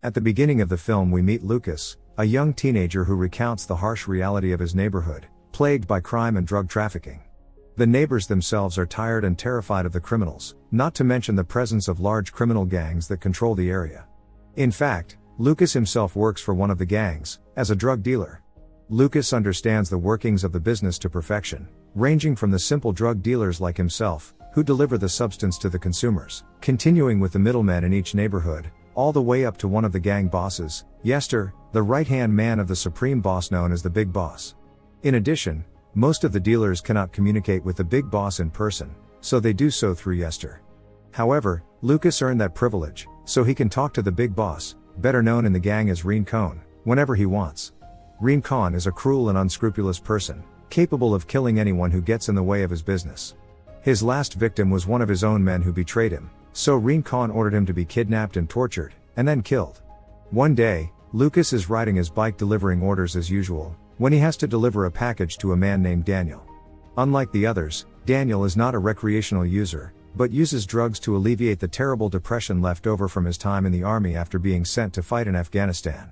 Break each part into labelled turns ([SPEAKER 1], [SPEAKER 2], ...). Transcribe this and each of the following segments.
[SPEAKER 1] At the beginning of the film we meet Lucas, a young teenager who recounts the harsh reality of his neighborhood, plagued by crime and drug trafficking. The neighbors themselves are tired and terrified of the criminals, not to mention the presence of large criminal gangs that control the area. In fact, Lucas himself works for one of the gangs, as a drug dealer. Lucas understands the workings of the business to perfection, ranging from the simple drug dealers like himself, who deliver the substance to the consumers, continuing with the middlemen in each neighborhood, all the way up to one of the gang bosses, Yester, the right-hand man of the supreme boss known as the Big Boss. In addition, most of the dealers cannot communicate with the Big Boss in person, so they do so through Yester. However, Lucas earned that privilege, so he can talk to the Big Boss, better known in the gang as Rincon, whenever he wants. Rincon is a cruel and unscrupulous person, capable of killing anyone who gets in the way of his business. His last victim was one of his own men who betrayed him, so Rincon ordered him to be kidnapped and tortured, and then killed. One day, Lucas is riding his bike delivering orders as usual, when he has to deliver a package to a man named Daniel. Unlike the others, Daniel is not a recreational user, but uses drugs to alleviate the terrible depression left over from his time in the army after being sent to fight in Afghanistan.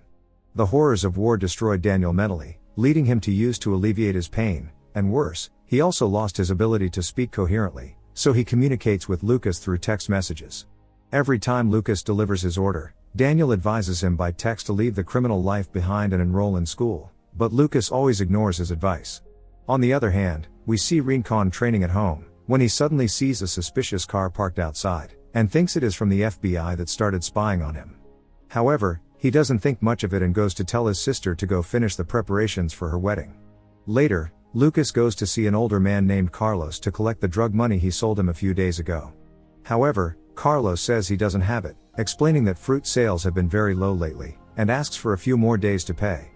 [SPEAKER 1] The horrors of war destroyed Daniel mentally, leading him to use to alleviate his pain, and worse, he also lost his ability to speak coherently, so he communicates with Lucas through text messages. Every time Lucas delivers his order, Daniel advises him by text to leave the criminal life behind and enroll in school, but Lucas always ignores his advice. On the other hand, we see Rincon training at home, when he suddenly sees a suspicious car parked outside, and thinks it is from the FBI that started spying on him. However, he doesn't think much of it and goes to tell his sister to go finish the preparations for her wedding. Later, Lucas goes to see an older man named Carlos to collect the drug money he sold him a few days ago. However, Carlos says he doesn't have it, explaining that fruit sales have been very low lately, and asks for a few more days to pay.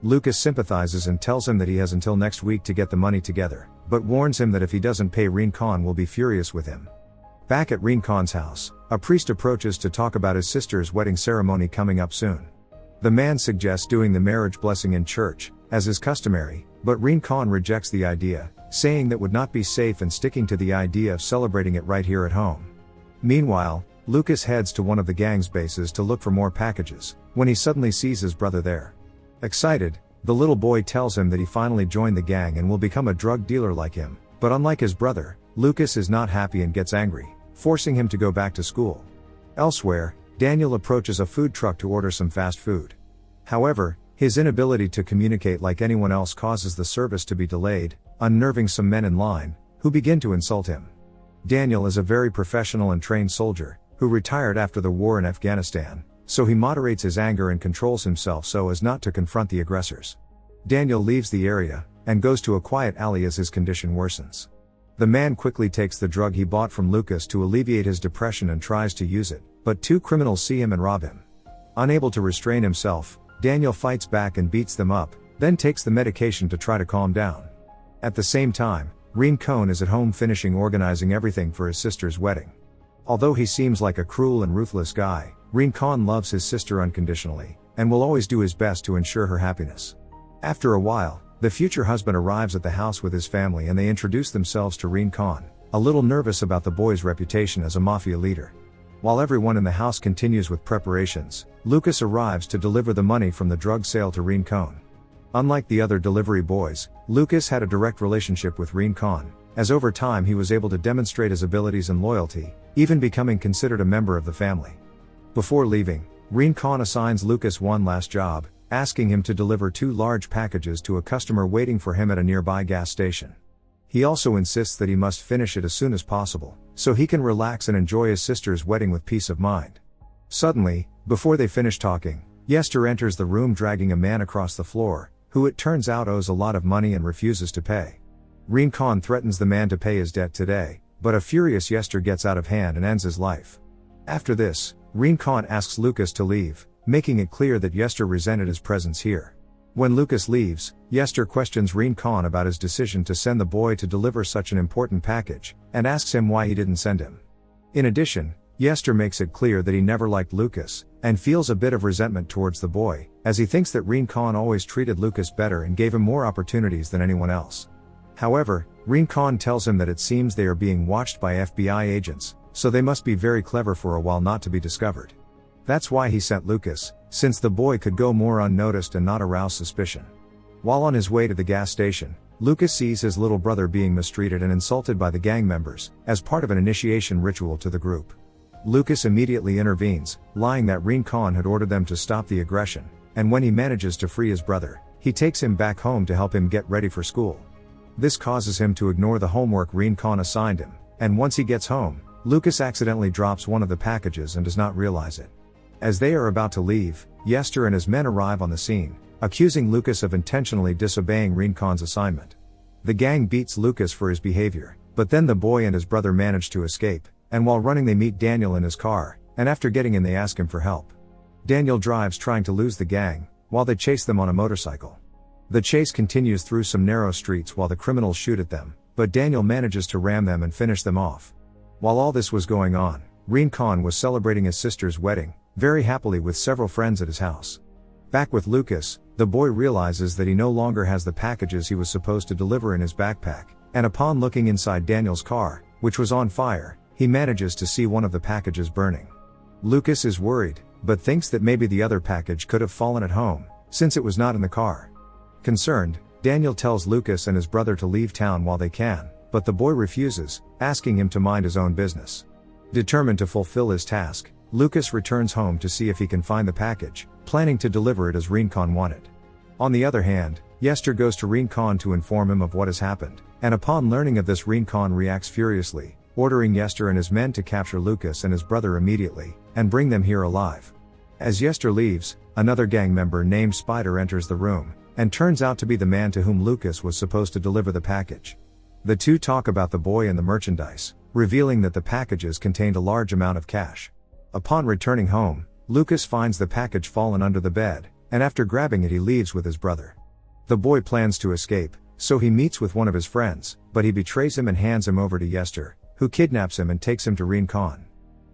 [SPEAKER 1] Lucas sympathizes and tells him that he has until next week to get the money together, but warns him that if he doesn't pay, Rincon will be furious with him. Back at Rincon's house, a priest approaches to talk about his sister's wedding ceremony coming up soon. The man suggests doing the marriage blessing in church, as is customary, but Rincon rejects the idea, saying that would not be safe and sticking to the idea of celebrating it right here at home. Meanwhile, Lucas heads to one of the gang's bases to look for more packages, when he suddenly sees his brother there. Excited, the little boy tells him that he finally joined the gang and will become a drug dealer like him, but unlike his brother, Lucas is not happy and gets angry, forcing him to go back to school. Elsewhere, Daniel approaches a food truck to order some fast food. However, his inability to communicate like anyone else causes the service to be delayed, unnerving some men in line, who begin to insult him. Daniel is a very professional and trained soldier, who retired after the war in Afghanistan, so he moderates his anger and controls himself so as not to confront the aggressors. Daniel leaves the area, and goes to a quiet alley as his condition worsens. The man quickly takes the drug he bought from Lucas to alleviate his depression and tries to use it, but two criminals see him and rob him. Unable to restrain himself, Daniel fights back and beats them up, then takes the medication to try to calm down. At the same time, Rincon is at home finishing organizing everything for his sister's wedding. Although he seems like a cruel and ruthless guy, Rincon loves his sister unconditionally, and will always do his best to ensure her happiness. After a while, the future husband arrives at the house with his family and they introduce themselves to Rincon, a little nervous about the boy's reputation as a mafia leader. While everyone in the house continues with preparations, Lucas arrives to deliver the money from the drug sale to Rincon. Unlike the other delivery boys, Lucas had a direct relationship with Rincon, as over time he was able to demonstrate his abilities and loyalty, even becoming considered a member of the family. Before leaving, Rincon assigns Lucas one last job, asking him to deliver 2 large packages to a customer waiting for him at a nearby gas station. He also insists that he must finish it as soon as possible, so he can relax and enjoy his sister's wedding with peace of mind. Suddenly, before they finish talking, Yester enters the room dragging a man across the floor, who it turns out owes a lot of money and refuses to pay. Rincon threatens the man to pay his debt today, but a furious Yester gets out of hand and ends his life. After this, Rincon asks Lucas to leave, making it clear that Yester resented his presence here. When Lucas leaves, Yester questions Rincon about his decision to send the boy to deliver such an important package, and asks him why he didn't send him. In addition, Yester makes it clear that he never liked Lucas, and feels a bit of resentment towards the boy, as he thinks that Rincon always treated Lucas better and gave him more opportunities than anyone else. However, Rincon tells him that it seems they are being watched by FBI agents, so they must be very clever for a while not to be discovered. That's why he sent Lucas, since the boy could go more unnoticed and not arouse suspicion. While on his way to the gas station, Lucas sees his little brother being mistreated and insulted by the gang members, as part of an initiation ritual to the group. Lucas immediately intervenes, lying that Reen Khan had ordered them to stop the aggression, and when he manages to free his brother, he takes him back home to help him get ready for school. This causes him to ignore the homework Reen Khan assigned him, and once he gets home, Lucas accidentally drops one of the packages and does not realize it. As they are about to leave, Yester and his men arrive on the scene, accusing Lucas of intentionally disobeying Reen Khan's assignment. The gang beats Lucas for his behavior, but then the boy and his brother manage to escape, and while running they meet Daniel in his car, and after getting in they ask him for help. Daniel drives trying to lose the gang, while they chase them on a motorcycle. The chase continues through some narrow streets while the criminals shoot at them, but Daniel manages to ram them and finish them off. While all this was going on, Reen Khan was celebrating his sister's wedding, very happily with several friends at his house. Back with Lucas, the boy realizes that he no longer has the packages he was supposed to deliver in his backpack, and upon looking inside Daniel's car, which was on fire, he manages to see one of the packages burning. Lucas is worried, but thinks that maybe the other package could have fallen at home, since it was not in the car. Concerned, Daniel tells Lucas and his brother to leave town while they can, but the boy refuses, asking him to mind his own business. Determined to fulfill his task, Lucas returns home to see if he can find the package, planning to deliver it as Reen Khan wanted. On the other hand, Yester goes to Reen Khan to inform him of what has happened, and upon learning of this Reen Khan reacts furiously, ordering Yester and his men to capture Lucas and his brother immediately, and bring them here alive. As Yester leaves, another gang member named Spider enters the room, and turns out to be the man to whom Lucas was supposed to deliver the package. The two talk about the boy and the merchandise, revealing that the packages contained a large amount of cash. Upon returning home, Lucas finds the package fallen under the bed, and after grabbing it he leaves with his brother. The boy plans to escape, so he meets with one of his friends, but he betrays him and hands him over to Yester, who kidnaps him and takes him to Reen Khan.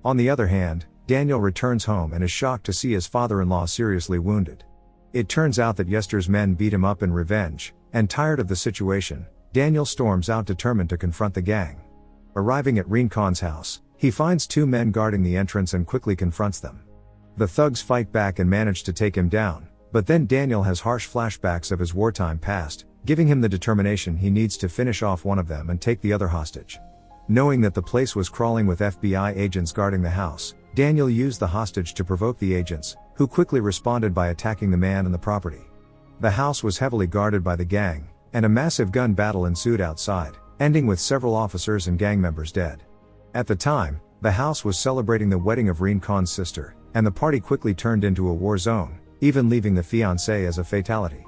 [SPEAKER 1] On the other hand, Daniel returns home and is shocked to see his father-in-law seriously wounded. It turns out that Yester's men beat him up in revenge, and tired of the situation, Daniel storms out determined to confront the gang. Arriving at Reen Khan's house, he finds two men guarding the entrance and quickly confronts them. The thugs fight back and manage to take him down, but then Daniel has harsh flashbacks of his wartime past, giving him the determination he needs to finish off one of them and take the other hostage. Knowing that the place was crawling with FBI agents guarding the house, Daniel used the hostage to provoke the agents, who quickly responded by attacking the man and the property. The house was heavily guarded by the gang, and a massive gun battle ensued outside, ending with several officers and gang members dead. At the time, the house was celebrating the wedding of Reen Khan's sister, and the party quickly turned into a war zone, even leaving the fiancé as a fatality.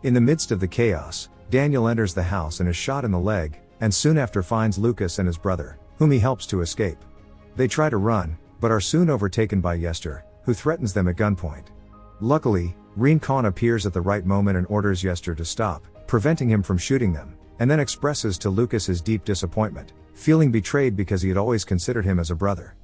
[SPEAKER 1] In the midst of the chaos, Daniel enters the house and is shot in the leg, and soon after finds Lucas and his brother, whom he helps to escape. They try to run, but are soon overtaken by Yester, who threatens them at gunpoint. Luckily, Reen Khan appears at the right moment and orders Yester to stop, preventing him from shooting them, and then expresses to Lucas his deep disappointment, feeling betrayed because he had always considered him as a brother.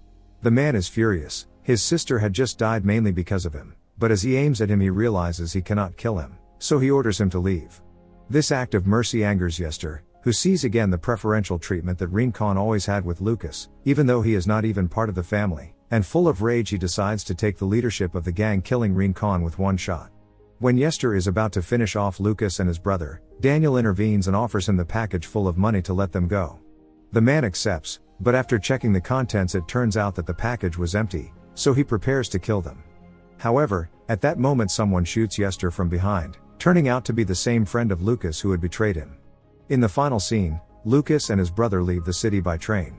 [SPEAKER 1] The man is furious, his sister had just died mainly because of him, but as he aims at him he realizes he cannot kill him, so he orders him to leave. This act of mercy angers Yester, who sees again the preferential treatment that Reen Khan always had with Lucas, even though he is not even part of the family, and full of rage he decides to take the leadership of the gang, killing Reen Khan with one shot. When Yester is about to finish off Lucas and his brother, Daniel intervenes and offers him the package full of money to let them go. The man accepts, but after checking the contents it turns out that the package was empty, so he prepares to kill them. However, at that moment someone shoots Yester from behind, turning out to be the same friend of Lucas who had betrayed him. In the final scene, Lucas and his brother leave the city by train.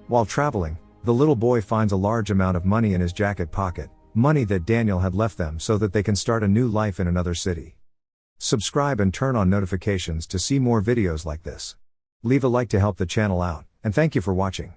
[SPEAKER 1] While traveling, the little boy finds a large amount of money in his jacket pocket, money that Daniel had left them so that they can start a new life in another city. Subscribe and turn on notifications to see more videos like this. Leave a like to help the channel out, and thank you for watching.